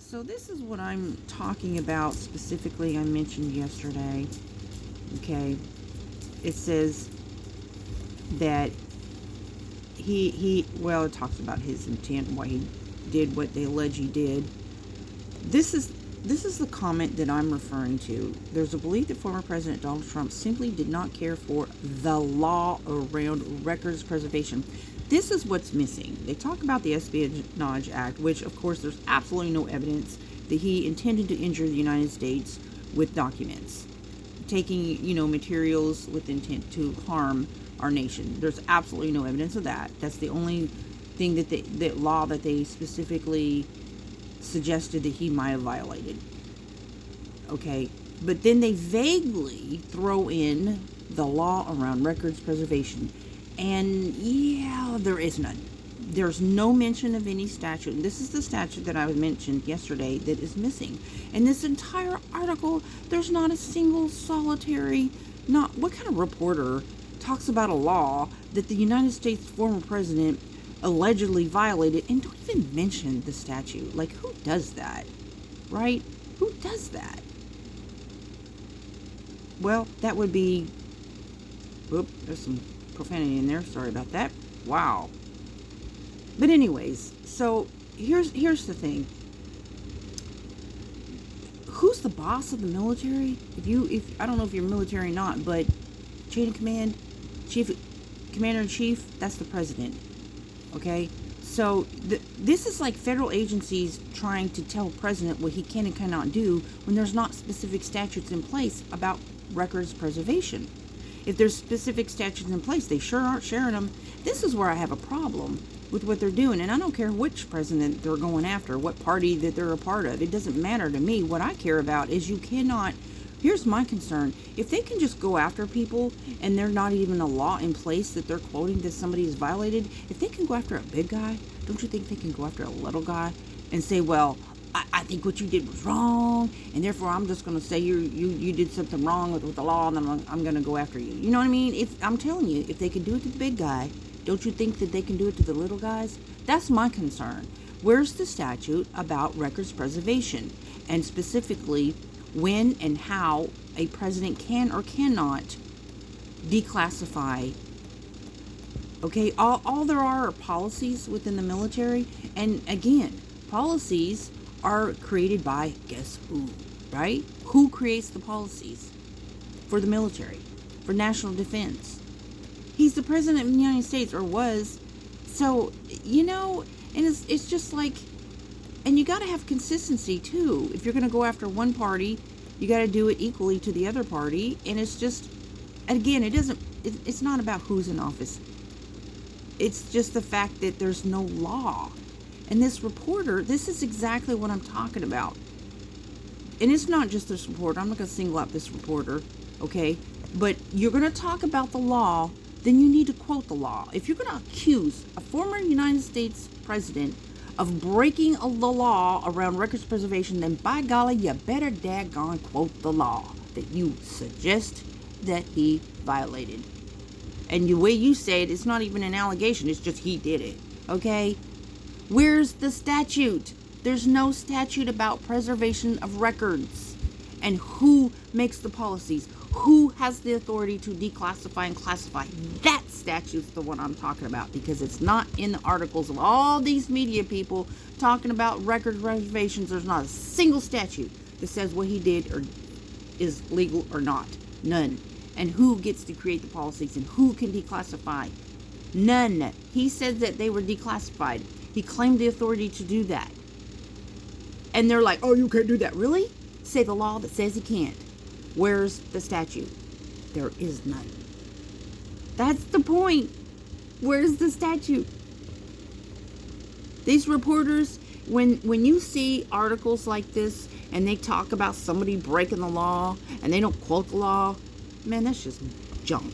So this is what I'm talking about specifically. I mentioned yesterday. Okay, it says that it talks about his intent and why he did what they allege he did. This is the comment that I'm referring to. There's a belief that former President Donald Trump simply did not care for the law around records preservation. This is what's missing. They talk about the Espionage Act, which, of course, there's absolutely no evidence that he intended to injure the United States with documents, taking, materials with intent to harm our nation. There's absolutely no evidence of that. That's the only thing that law that they specifically suggested that he might have violated. Okay, but then they vaguely throw in the law around records preservation. And yeah, there is none. There's no mention of any statute. And this is the statute that I mentioned yesterday that is missing. In this entire article, there's not a single solitary, what kind of reporter talks about a law that the United States former president allegedly violated and don't even mention the statute. Like, who does that? Right? Who does that? Well, that would be... Oop, there's some profanity in there. Sorry about that. Wow. But anyways, so here's the thing. Who's the boss of the military? If I don't know if you're military or not, but chain of command, commander-in-chief, that's the president. Okay? So this is like federal agencies trying to tell president what he can and cannot do when there's not specific statutes in place about records preservation. If there's specific statutes in place, they sure aren't sharing them. This is where I have a problem with what they're doing. And I don't care which president they're going after, what party that they're a part of. It doesn't matter to me. What I care about is you cannot... Here's my concern. If they can just go after people and there's not even a law in place that they're quoting that somebody has violated, if they can go after a big guy, don't you think they can go after a little guy and say, well, I think what you did was wrong, and therefore I'm just going to say you did something wrong with the law, and I'm going to go after you. You know what I mean? If I'm telling you, if they can do it to the big guy, don't you think that they can do it to the little guys? That's my concern. Where's the statute about records preservation, and specifically when and how a president can or cannot declassify? Okay, all there are policies within the military, and again, policies are created by guess who, right? Who creates the policies for the military, for national defense? He's the president of the United States, or was. So, and it's just like, and you got to have consistency too. If you're going to go after one party, you got to do it equally to the other party. And it's just, again, it's not about who's in office. It's just the fact that there's no law. And this reporter, this is exactly what I'm talking about. And it's not just this reporter. I'm not going to single out this reporter, okay? But you're going to talk about the law, then you need to quote the law. If you're going to accuse a former United States president of breaking the law around records preservation, then by golly, you better daggone quote the law that you suggest that he violated. And the way you say it, it's not even an allegation. It's just he did it, okay? Where's the statute? There's no statute about preservation of records. And who makes the policies? Who has the authority to declassify and classify? That statute's the one I'm talking about, because it's not in the articles of all these media people talking about record preservations. There's not a single statute that says what he did or is legal or not. None. And who gets to create the policies and who can declassify? None. He said that they were declassified. He claimed the authority to do that. And they're like, oh, you can't do that. Really? Say the law that says he can't. Where's the statute? There is none. That's the point. Where's the statute? These reporters, when you see articles like this and they talk about somebody breaking the law and they don't quote the law, man, that's just junk.